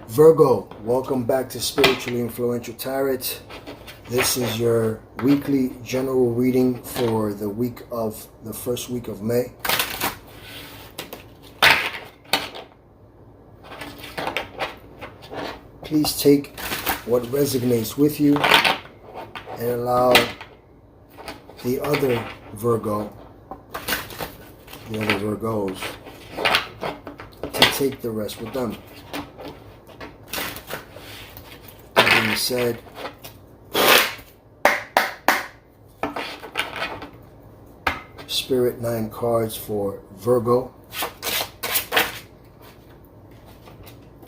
Virgo, welcome back to Spiritually Influential Tarot. This is your weekly general reading for the first week of May. Please take what resonates with you and allow the other Virgos, to take the rest with them. That being said, Spirit 9 cards for Virgo,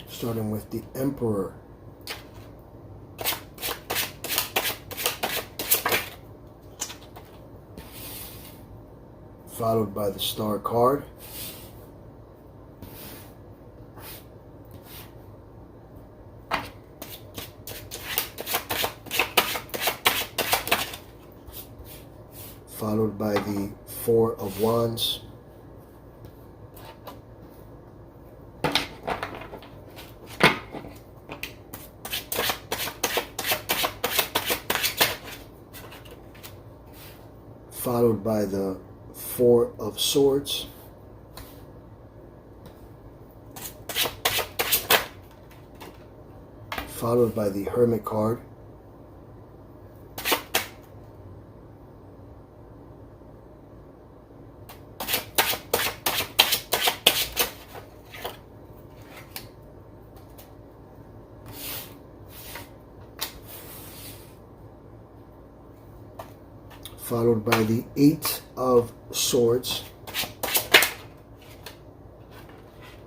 starting with the Emperor. Followed by the Star card. Followed by the Four of Wands. Followed by the Four of Swords. Followed by the Hermit card. Followed by the Eight of Swords,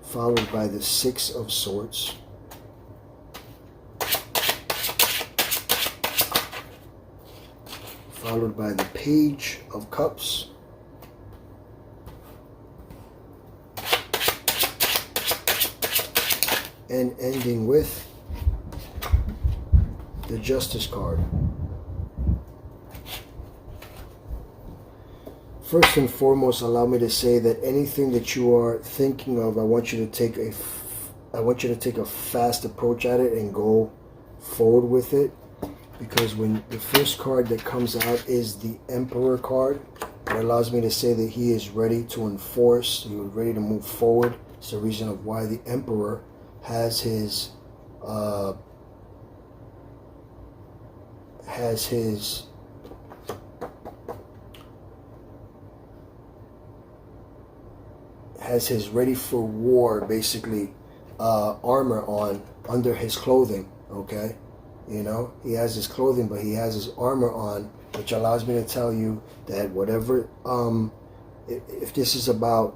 followed by the Six of Swords, followed by the Page of Cups, and ending with the Justice card. First and foremost, allow me to say that anything that you are thinking of, I want you to take a fast approach at it and go forward with it. Because when the first card that comes out is the Emperor card, it allows me to say that he is ready to enforce, he is ready to move forward. It's the reason of why the Emperor has his ready for war, basically, armor on under his clothing, okay? You know, he has his clothing, but he has his armor on, which allows me to tell you that whatever, if this is about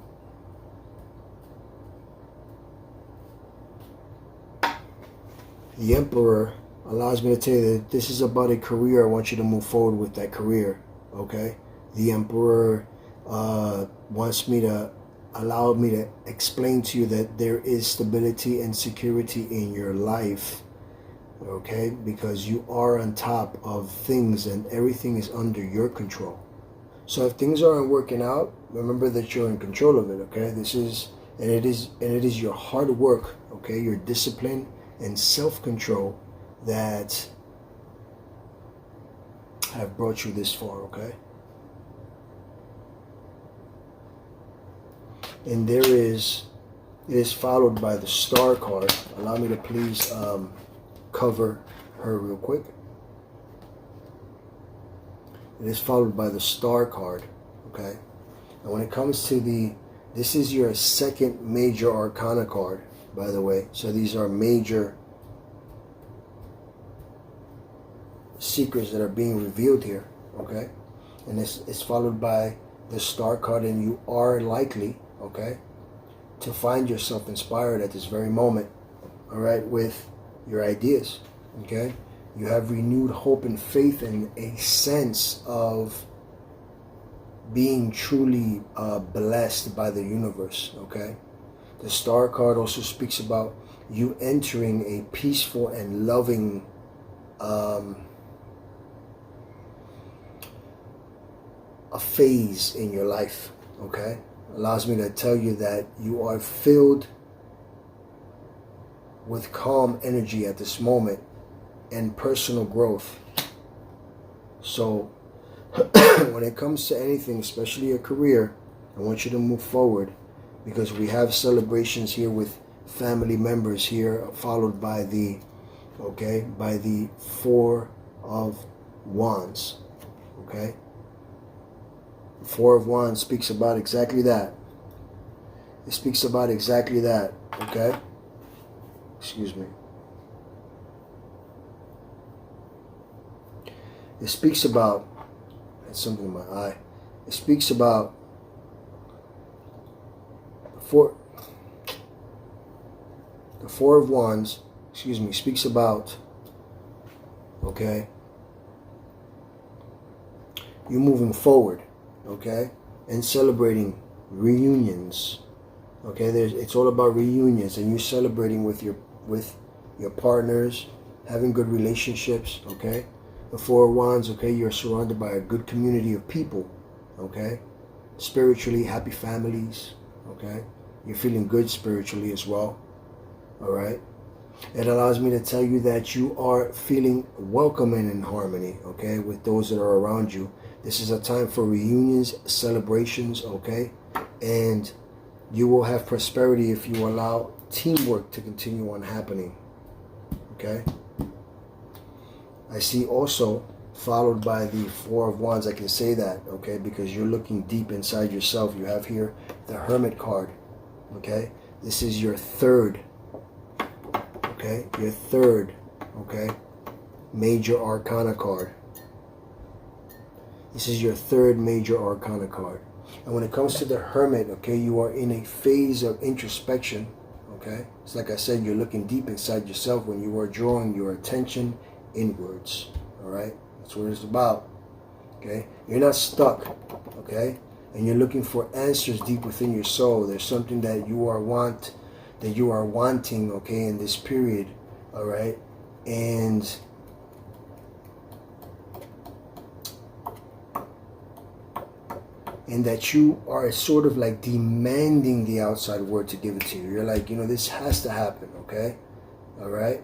the Emperor, allows me to tell you that this is about a career. I want you to move forward with that career, okay? The Emperor wants me to allow me to explain to you that there is stability and security in your life, okay? Because you are on top of things and everything is under your control. So if things aren't working out, remember that you're in control of it, okay? It is your hard work, okay? Your discipline and self-control that have brought you this far, okay? And it is followed by the Star card. Allow me to please cover her real quick. It is followed by the Star card, okay? And when it comes to this is your second major arcana card, by the way. So these are major secrets that are being revealed here, okay? And it's followed by the Star card, and you are likely, okay, to find yourself inspired at this very moment, all right, with your ideas, okay? You have renewed hope and faith and a sense of being truly blessed by the universe, okay? The Star card also speaks about you entering a peaceful and loving a phase in your life, okay? Allows me to tell you that you are filled with calm energy at this moment and personal growth. So when it comes to anything, especially a career, I want you to move forward, because we have celebrations here with family members here, followed by the Four of Wands. Okay, the Four of Wands speaks about exactly that. It speaks about exactly that. Okay, excuse me. It speaks about, that's something in my eye. It speaks about the Four of Wands, excuse me, speaks about, okay, you moving forward, okay, and celebrating reunions. Okay, it's all about reunions, and you're celebrating with your partners, having good relationships. Okay, the Four of Wands. Okay, you're surrounded by a good community of people. Okay, spiritually happy families. Okay, you're feeling good spiritually as well. All right, it allows me to tell you that you are feeling welcome and in harmony. Okay, with those that are around you. This is a time for reunions, celebrations. Okay, and you will have prosperity if you allow teamwork to continue on happening. Okay? I see also, followed by the Four of Wands, I can say that, okay, because you're looking deep inside yourself. You have here the Hermit card. Okay? This is your third, okay? Your third, okay? Major Arcana card. This is your third Major Arcana card. And when it comes to the Hermit, okay, you are in a phase of introspection, okay? It's like I said, you're looking deep inside yourself when you are drawing your attention inwards, all right? That's what it's about, okay? You're not stuck, okay? And you're looking for answers deep within your soul. There's something that you are wanting, okay, in this period, all right? And that you are sort of like demanding the outside world to give it to you. You're like, this has to happen, okay? All right?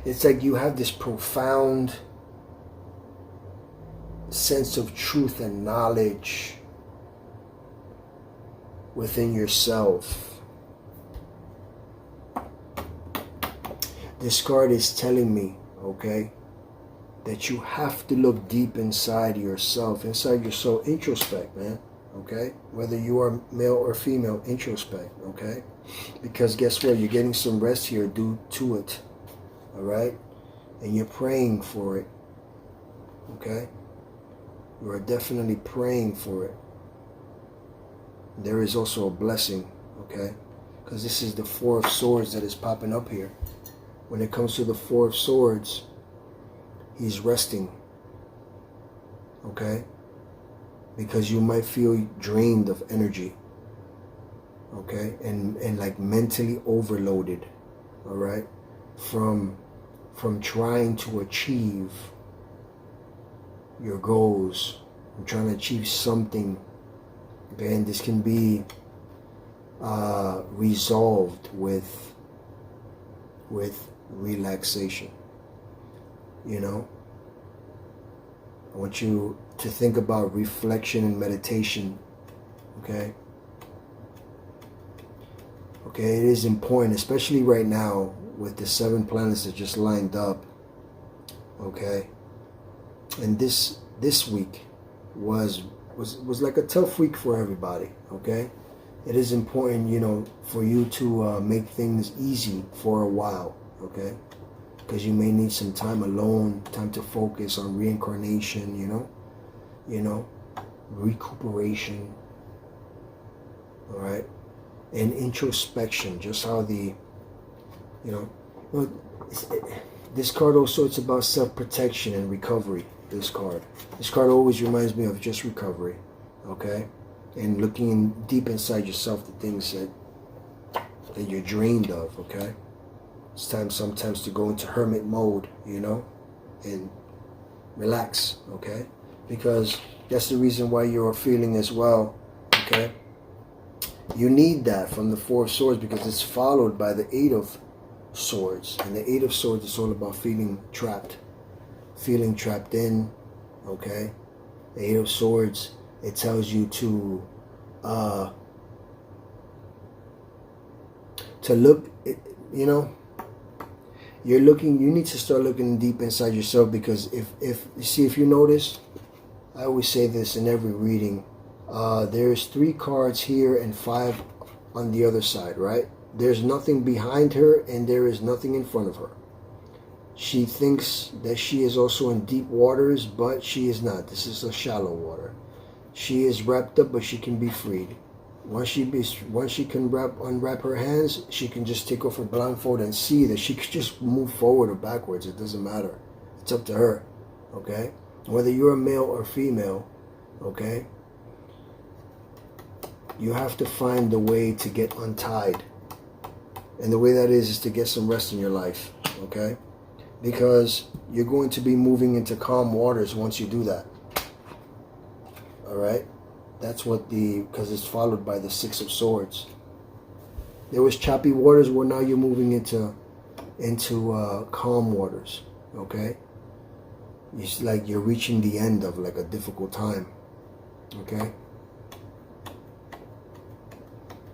It's like you have this profound sense of truth and knowledge within yourself. This card is telling me, okay, that you have to look deep inside yourself, inside your soul. Introspect, man, okay? Whether you are male or female, introspect, okay? Because guess what? You're getting some rest here due to it, all right? And you're praying for it, okay? You are definitely praying for it. There is also a blessing, okay? Because this is the Four of Swords that is popping up here. When it comes to the Four of Swords, he's resting, okay? Because you might feel drained of energy, okay? And like mentally overloaded, all right? From trying to achieve your goals, from trying to achieve something, okay? And this can be resolved with relaxation. I want you to think about reflection and meditation, okay? Okay, it is important, especially right now with the 7 planets that just lined up, okay? And this week was like a tough week for everybody, okay? It is important, for you to make things easy for a while, okay? Because you may need some time alone, time to focus on reincarnation, recuperation, all right? And introspection, just how this card also, it's about self-protection and recovery, this card. This card always reminds me of just recovery, okay? And looking deep inside yourself, the things that you're drained of, okay? It's time sometimes to go into hermit mode, and relax, okay? because that's the reason why you're feeling as well, okay? You need that from the Four of Swords because it's followed by the Eight of Swords. And the Eight of Swords is all about feeling trapped in, okay? The Eight of Swords, it tells you to look, you know, you need to start looking deep inside yourself, because if you notice, I always say this in every reading, there's 3 cards here and 5 on the other side, right? There's nothing behind her and there is nothing in front of her. She thinks that she is also in deep waters, but she is not. This is a shallow water. She is wrapped up, but she can be freed. Once she can unwrap her hands, she can just take off her blindfold and see that she can just move forward or backwards. It doesn't matter. It's up to her, okay? Whether you're a male or female, okay? You have to find the way to get untied. And the way that is to get some rest in your life, okay? Because you're going to be moving into calm waters once you do that. All right? That's what because it's followed by the Six of Swords. There was choppy waters where now you're moving into calm waters, okay? It's like you're reaching the end of like a difficult time, okay?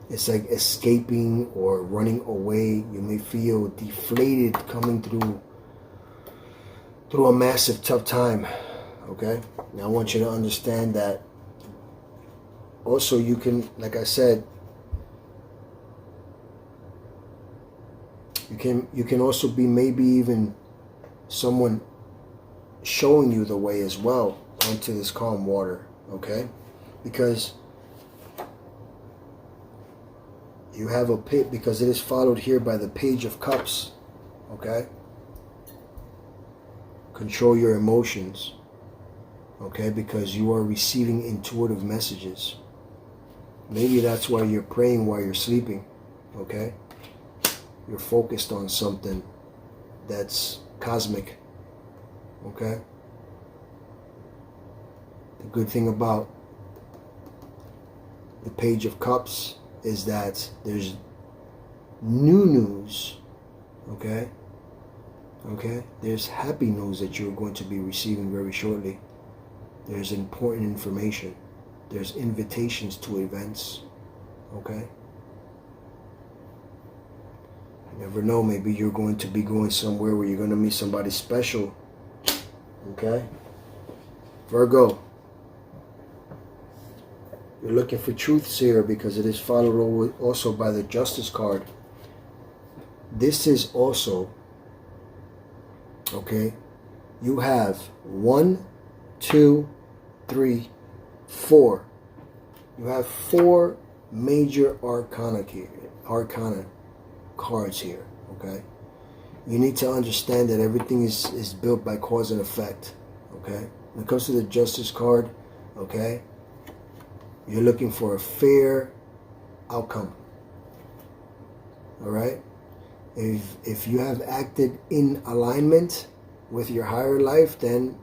It's like escaping or running away. You may feel deflated coming through a massive tough time, okay? Now I want you to understand that also you can, like I said, you can also be maybe even someone showing you the way as well onto this calm water, okay? Because you have a pit, because it is followed here by the Page of Cups, okay? Control your emotions, okay? Because you are receiving intuitive messages. Maybe that's why you're praying while you're sleeping, okay? You're focused on something that's cosmic, okay? The good thing about the Page of Cups is that there's new news, okay? Okay? There's happy news that you're going to be receiving very shortly. There's important information. There's invitations to events, okay? You never know, maybe you're going to be going somewhere where you're going to meet somebody special, okay? Virgo, you're looking for truths here because it is followed also by the Justice card. This is also, okay, you have 1, 2, 3, 4. You have 4 major arcana cards here, okay? You need to understand that everything is built by cause and effect, okay? When it comes to the Justice card, okay, you're looking for a fair outcome, all right? If you have acted in alignment with your higher life, then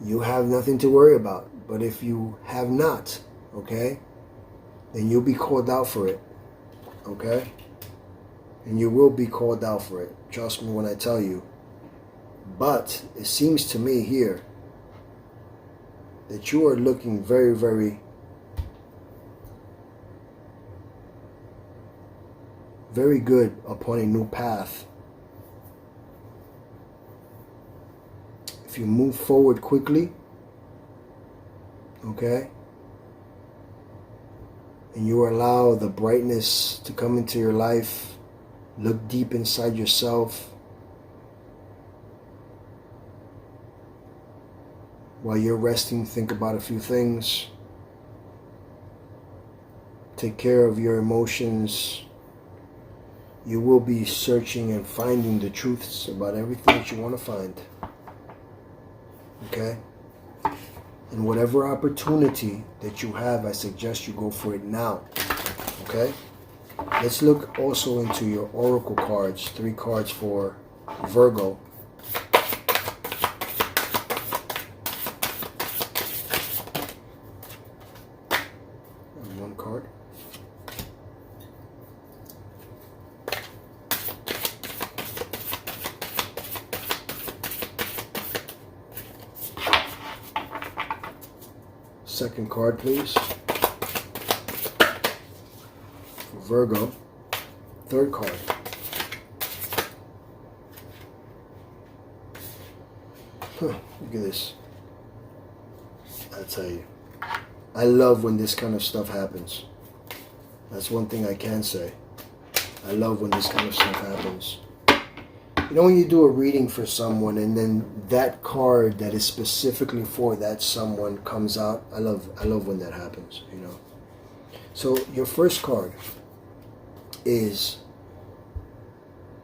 you have nothing to worry about. But if you have not, okay, then you'll be called out for it, okay? And you will be called out for it. Trust me when I tell you. But it seems to me here that you are looking very, very, very good upon a new path. If you move forward quickly, okay, and you allow the brightness to come into your life, look deep inside yourself, while you're resting, think about a few things, take care of your emotions. You will be searching and finding the truths about everything that you want to find, okay? And whatever opportunity that you have, I suggest you go for it now, okay? Let's look also into your oracle cards, 3 cards for Virgo. card. Second card, please. For Virgo. Third card. Look at this. I tell you, I love when this kind of stuff happens. That's one thing I can say. I love when this kind of stuff happens. You know, when you do a reading for someone and then that card that is specifically for that someone comes out, I love when that happens, you know. So your first card is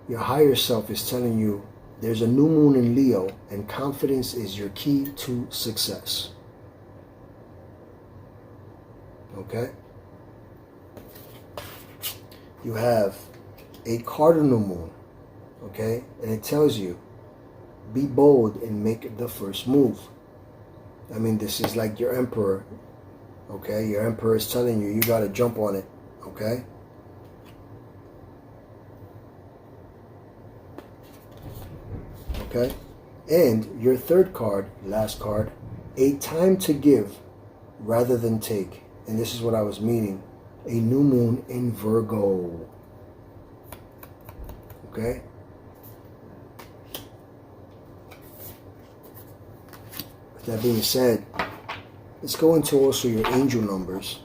your higher self is telling you there's a new moon in Leo and confidence is your key to success. Okay? You have a cardinal moon, okay? And it tells you, be bold and make the first move. I mean, this is like your emperor, okay? Your emperor is telling you, you got to jump on it, okay? Okay? And your third card, last card, a time to give rather than take. And this is what I was meaning. A new moon in Virgo. Okay? With that being said, let's go into also your angel numbers.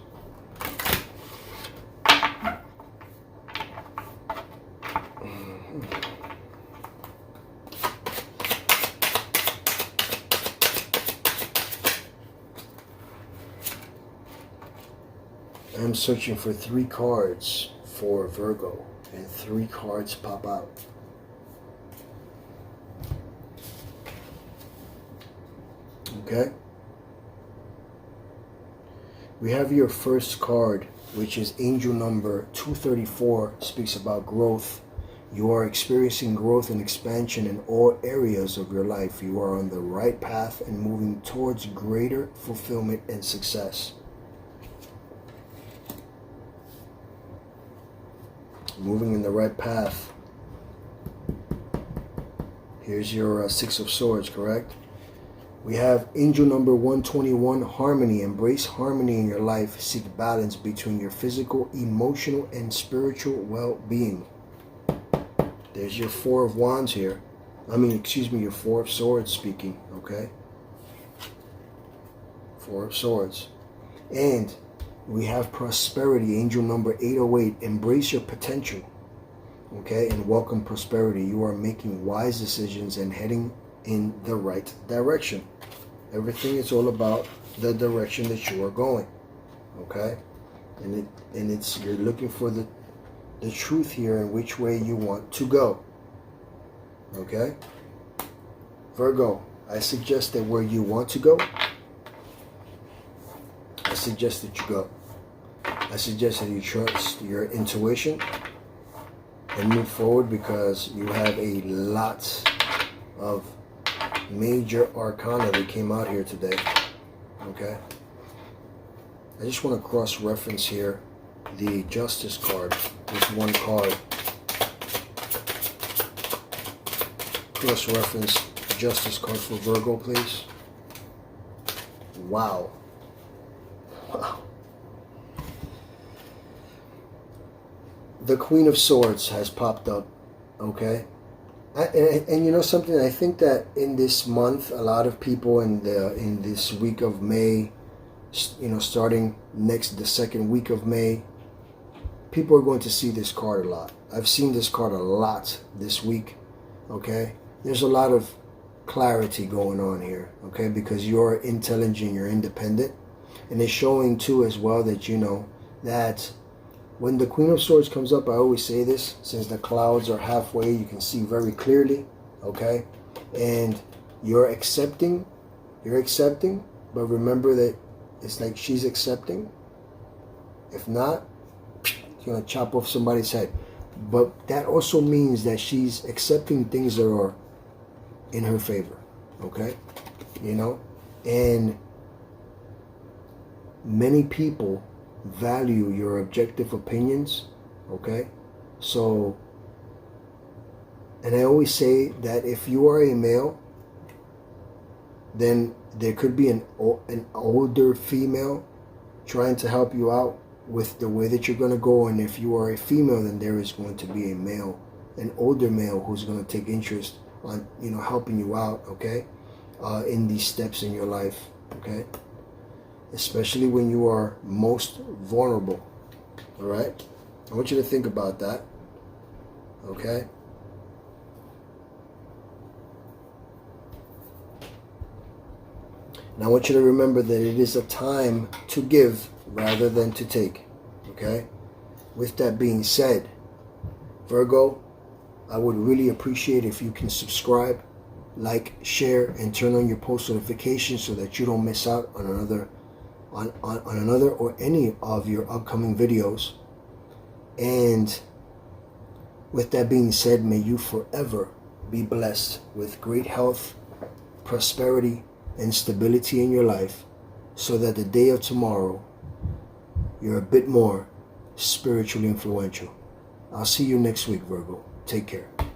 I'm searching for 3 cards for Virgo, and 3 cards pop out. Okay? We have your first card, which is angel number 234, speaks about growth. You are experiencing growth and expansion in all areas of your life. You are on the right path and moving towards greater fulfillment and success. Moving in the right path. Here's your 6 of Swords, correct? We have angel number 121, harmony. Embrace harmony in your life. Seek balance between your physical, emotional, and spiritual well-being. There's your 4 of Wands here. Your 4 of Swords speaking, okay? 4 of Swords. And we have prosperity, angel number 808. Embrace your potential, okay, and welcome prosperity. You are making wise decisions and heading in the right direction. Everything is all about the direction that you are going, okay? And it's you're looking for the truth here and which way you want to go, okay? Virgo, I suggest that where you want to go, I suggest that you go. I suggest that you trust your intuition and move forward because you have a lot of major arcana that came out here today. Okay? I just want to cross-reference here the Justice card with one card. Cross-reference the Justice card for Virgo, please. Wow. Wow. The Queen of Swords has popped up, okay? And you know something, I think that in this month, a lot of people in this week of May, you know, starting the second week of May, people are going to see this card a lot. I've seen this card a lot this week, okay? There's a lot of clarity going on here, okay? Because you're intelligent, you're independent. And it's showing too as well that you know that when the Queen of Swords comes up, I always say this, since the clouds are halfway, you can see very clearly, okay? And you're accepting, but remember that it's like she's accepting. If not, she's going to chop off somebody's head. But that also means that she's accepting things that are in her favor, okay? You know? And many people value your objective opinions, okay? So, and I always say that if you are a male, then there could be an older female trying to help you out with the way that you're going to go. And if you are a female, then there is going to be a male, an older male, who's going to take interest on, you know, helping you out, okay, in these steps in your life, okay, especially when you are most vulnerable. All right, I want you to think about that, okay? And I want you to remember that it is a time to give rather than to take, okay? With that being said, Virgo, I would really appreciate if you can subscribe, like, share, and turn on your post notifications so that you don't miss out on another or any of your upcoming videos. And with that being said, may you forever be blessed with great health, prosperity, and stability in your life, so that the day of tomorrow you're a bit more spiritually influential. I'll see you next week, Virgo. Take care.